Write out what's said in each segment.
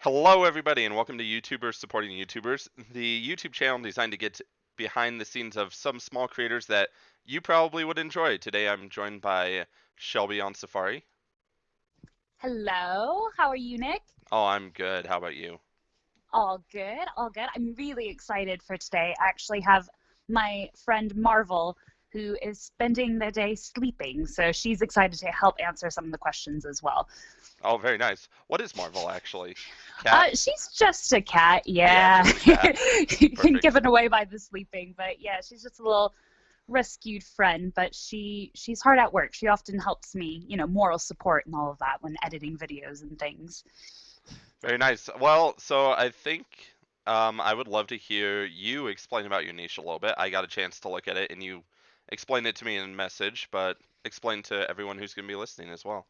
Hello, everybody, and welcome to YouTubers Supporting YouTubers, the YouTube channel designed to get behind the scenes of some small creators that you probably would enjoy. Today, I'm joined by Shelby on Safari. Hello, how are you, Nick? Oh, I'm good. How about you? All good, all good. I'm really excited for today. I actually have my friend Marvel who is spending the day sleeping, so she's excited to help answer some of the questions as well. Oh, very nice. What is Marvel actually? Cat? She's just a cat, Yeah, yeah. just a cat. Perfect. Given away by the sleeping, but yeah, she's just a little rescued friend, but she's hard at work. She often helps me, moral support and all of that when editing videos and things. Very nice. Well, so I think I would love to hear you explain about your niche a little bit. I got a chance to look at it, and you explained it to me in a message, but explain to everyone who's going to be listening as well.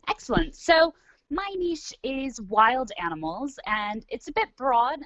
Excellent. So my niche is wild animals, and it's a bit broad.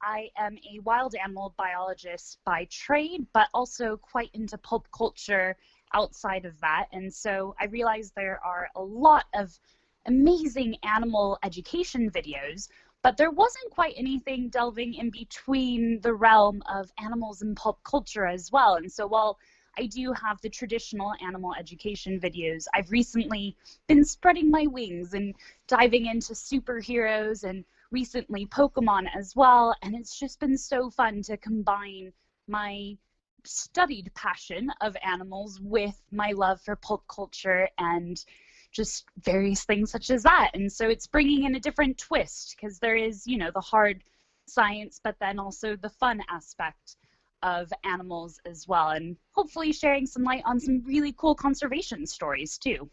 I am a wild animal biologist by trade, but also quite into pulp culture outside of that. And so I realize there are a lot of amazing animal education videos, but there wasn't quite anything delving in between the realm of animals and pulp culture as well. And so while I do have the traditional animal education videos, I've recently been spreading my wings and diving into superheroes and recently Pokemon as well. And it's just been so fun to combine my studied passion of animals with my love for pulp culture and just various things such as that. And so it's bringing in a different twist because there is, the hard science, but then also the fun aspect of animals as well, and hopefully sharing some light on some really cool conservation stories too.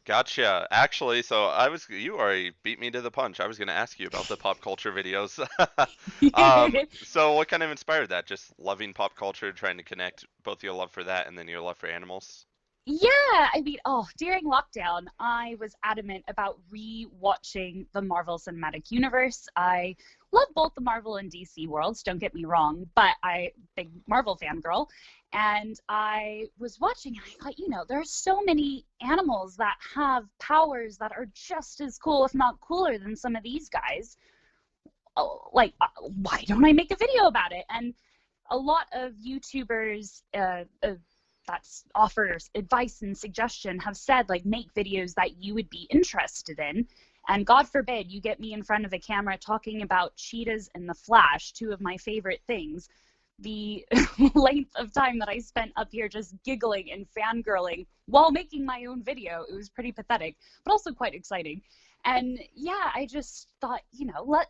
Gotcha. Actually, so you already beat me to the punch. I was going to ask you about the pop culture videos. So what kind of inspired that? Just loving pop culture, trying to connect both your love for that and then your love for animals? Yeah, I mean, during lockdown, I was adamant about re-watching the Marvel Cinematic Universe. I love both the Marvel and DC worlds, don't get me wrong, but big Marvel fangirl, and I was watching and I thought, there are so many animals that have powers that are just as cool, if not cooler, than some of these guys. Oh, like, why don't I make a video about it? And a lot of YouTubers that offers advice and suggestion have said, like, make videos that you would be interested in. And God forbid you get me in front of a camera talking about cheetahs and the Flash, two of my favorite things. The length of time that I spent up here just giggling and fangirling while making my own video, it was pretty pathetic, but also quite exciting. And yeah, I just thought,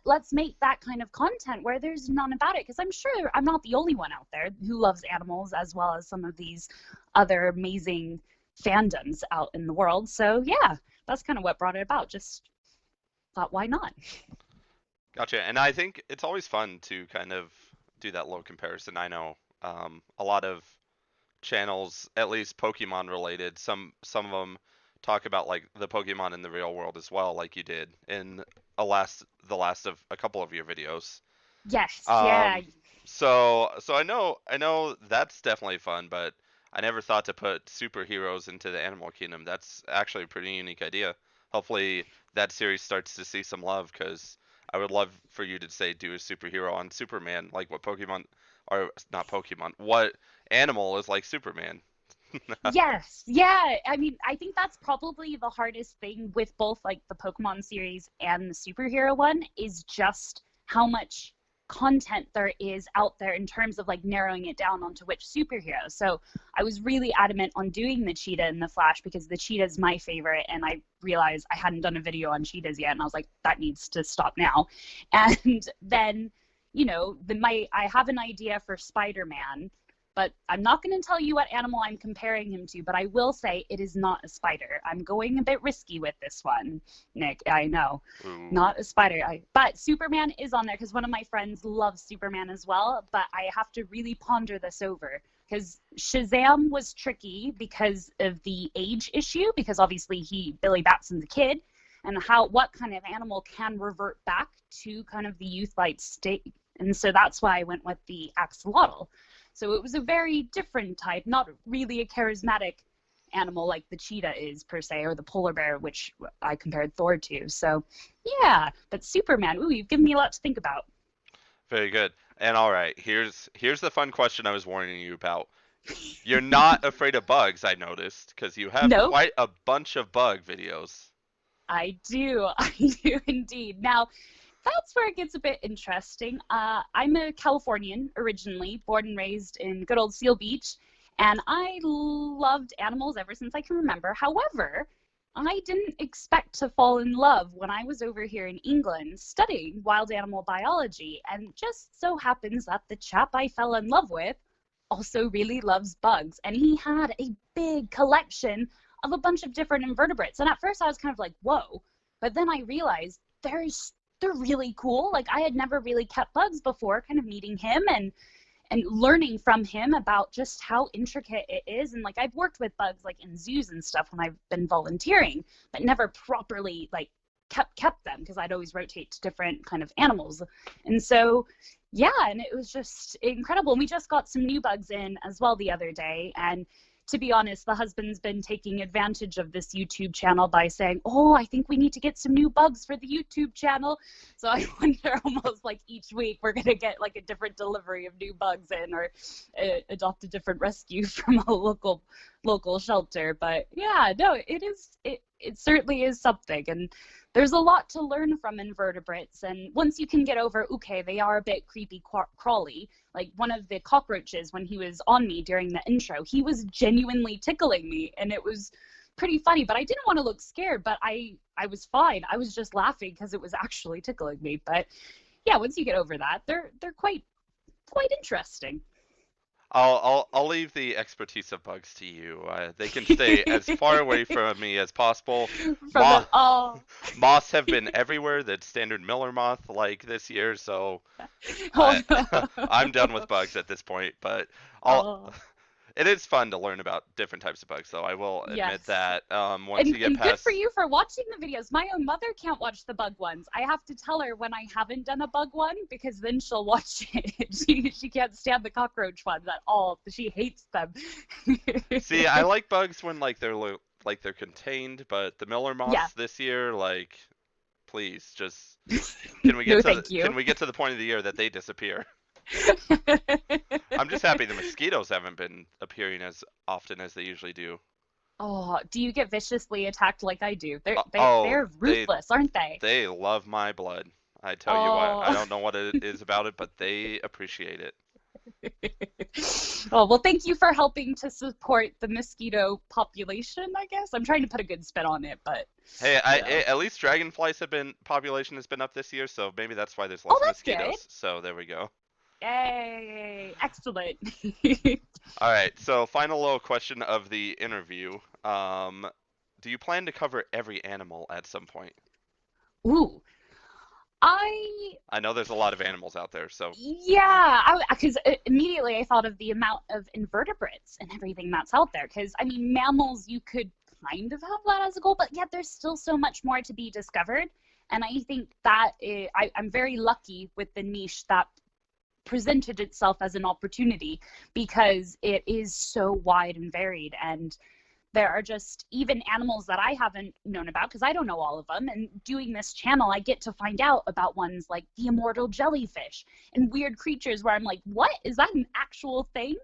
let's make that kind of content where there's none about it, because I'm sure I'm not the only one out there who loves animals as well as some of these other amazing fandoms out in the world. So yeah, that's kind of what brought it about. Just thought, why not? Gotcha. And I think it's always fun to kind of do that little comparison. I know a lot of channels, at least Pokemon related, some of them talk about like the Pokemon in the real world as well, like you did in the last of a couple of your videos. Yes, yeah. Um, so I know that's definitely fun, but I never thought to put superheroes into the animal kingdom. That's actually a pretty unique idea. Hopefully that series starts to see some love, because I would love for you to say do a superhero on Superman, like what Pokemon, or not Pokemon, what animal is like Superman? Yes, yeah. I mean, I think that's probably the hardest thing with both like the Pokemon series and the superhero one is just how much content there is out there in terms of like narrowing it down onto which superhero. So I was really adamant on doing the cheetah and the Flash because the cheetah is my favorite, and I realized I hadn't done a video on cheetahs yet, and I was like, that needs to stop now. And then, I have an idea for Spider-Man, but I'm not going to tell you what animal I'm comparing him to, but I will say it is not a spider. I'm going a bit risky with this one, Nick. I know. Ooh. Not a spider. But Superman is on there because one of my friends loves Superman as well, but I have to really ponder this over because Shazam was tricky because of the age issue, because obviously Billy Batson's a kid, and what kind of animal can revert back to kind of the youth-like state. And so that's why I went with the axolotl. So it was a very different type, not really a charismatic animal like the cheetah is per se, or the polar bear, which I compared Thor to. So yeah, but Superman, ooh, you've given me a lot to think about. Very good. And all right, here's the fun question I was warning you about. You're not afraid of bugs, I noticed, because you have No, quite a bunch of bug videos. I do. I do indeed. Now, that's where it gets a bit interesting. I'm a Californian originally, born and raised in good old Seal Beach, and I loved animals ever since I can remember. However, I didn't expect to fall in love when I was over here in England studying wild animal biology, and just so happens that the chap I fell in love with also really loves bugs, and he had a big collection of a bunch of different invertebrates. And at first I was kind of like, whoa, but then I realized they're really cool. Like I had never really kept bugs before, kind of meeting him and learning from him about just how intricate it is. And like I've worked with bugs like in zoos and stuff when I've been volunteering, but never properly like kept them because I'd always rotate to different kind of animals. And so yeah, and it was just incredible. And we just got some new bugs in as well the other day. And to be honest, the husband's been taking advantage of this YouTube channel by saying, "Oh, I think we need to get some new bugs for the YouTube channel." So I wonder almost like each week we're going to get like a different delivery of new bugs in, or adopt a different rescue from a local shelter. But yeah, no, it certainly is something. And there's a lot to learn from invertebrates. And once you can get over, okay, they are a bit creepy crawly. Like one of the cockroaches, when he was on me during the intro, he was genuinely tickling me, and it was pretty funny. But I didn't want to look scared, but I was fine. I was just laughing because it was actually tickling me. But yeah, once you get over that, they're quite interesting. I'll leave the expertise of bugs to you. They can stay as far away from me as possible. From the Moth oh moths have been everywhere. That standard Miller moth like this year, so oh I no. I'm done with bugs at this point. But I'll Oh it is fun to learn about different types of bugs, though. I will admit yes. that. Once you get And good for past, you for watching the videos. My own mother can't watch the bug ones. I have to tell her when I haven't done a bug one because then she'll watch it. She can't stand the cockroach ones at all. She hates them. see, I like bugs when like like they're contained, but the Miller Yeah. moths this year, like, please, just No, thank you. can we get to the point of the year that they disappear? I'm just happy the mosquitoes haven't been appearing as often as they usually do. Oh, do you get viciously attacked like I do? Oh, They're ruthless, aren't they? they love my blood. I tell you what, I Oh. don't know what it is about it, but they appreciate it. Oh, well, thank you for helping to support the mosquito population, I guess. I'm trying to put a good spin on it, but Hey, yeah. at least dragonflies have been population has been up this year, so maybe that's why there's Oh, less that's good. mosquitoes. So there we go. Yay, excellent. All right, so final little question of the interview. Do you plan to cover every animal at some point? Ooh, I I know there's a lot of animals out there, so yeah, because immediately I thought of the amount of invertebrates and everything that's out there. Because I mean, mammals you could kind of have that as a goal, but yet there's still so much more to be discovered. And I think that I'm very lucky with the niche that presented itself as an opportunity because it is so wide and varied. And there are just even animals that I haven't known about because I don't know all of them. And doing this channel, I get to find out about ones like the immortal jellyfish and weird creatures where I'm like, what? Is that an actual thing?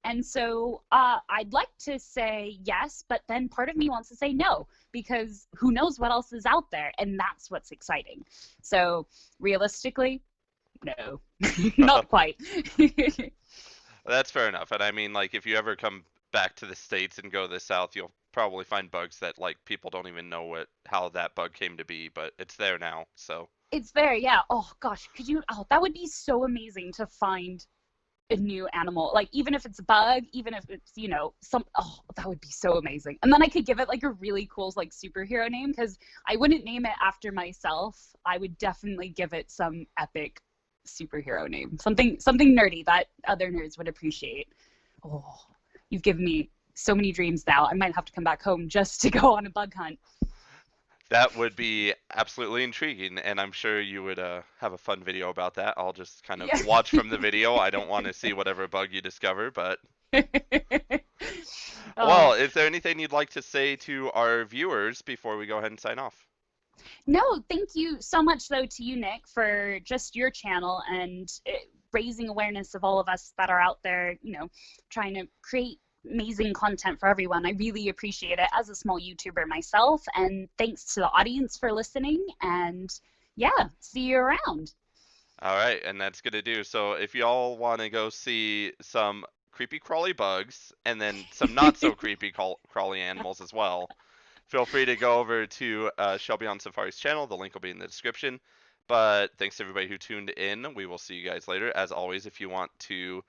And so I'd like to say yes, but then part of me wants to say no because who knows what else is out there? And that's what's exciting. So realistically, no, not quite. that's fair enough. And I mean, like, if you ever come back to the States and go to the South, you'll probably find bugs that like people don't even know how that bug came to be, but it's there now. So It's there, yeah. Oh gosh, could you? Oh, that would be so amazing to find a new animal. Like even if it's a bug, even if it's some. Oh, that would be so amazing. And then I could give it like a really cool like superhero name because I wouldn't name it after myself. I would definitely give it some epic superhero name, something nerdy that other nerds would appreciate. Oh, you've given me so many dreams now. I might have to come back home just to go on a bug hunt. that would be absolutely intriguing, and I'm sure you would have a fun video about that. I'll just kind of Yeah. watch from the video. I don't want to see whatever bug you discover, but Oh, Well, is there anything you'd like to say to our viewers before we go ahead and sign off? no, thank you so much, though, to you, Nick, for just your channel and raising awareness of all of us that are out there, trying to create amazing content for everyone. I really appreciate it as a small YouTuber myself. And thanks to the audience for listening. And yeah, see you around. All right, and that's gonna do. So if y'all want to go see some creepy crawly bugs and then some not so creepy crawly animals as well, feel free to go over to Shelby on Safari's channel. The link will be in the description. But thanks to everybody who tuned in. We will see you guys later. As always, if you want to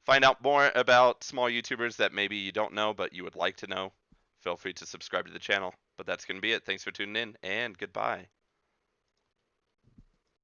find out more about small YouTubers that maybe you don't know but you would like to know, feel free to subscribe to the channel. But that's going to be it. Thanks for tuning in, and goodbye.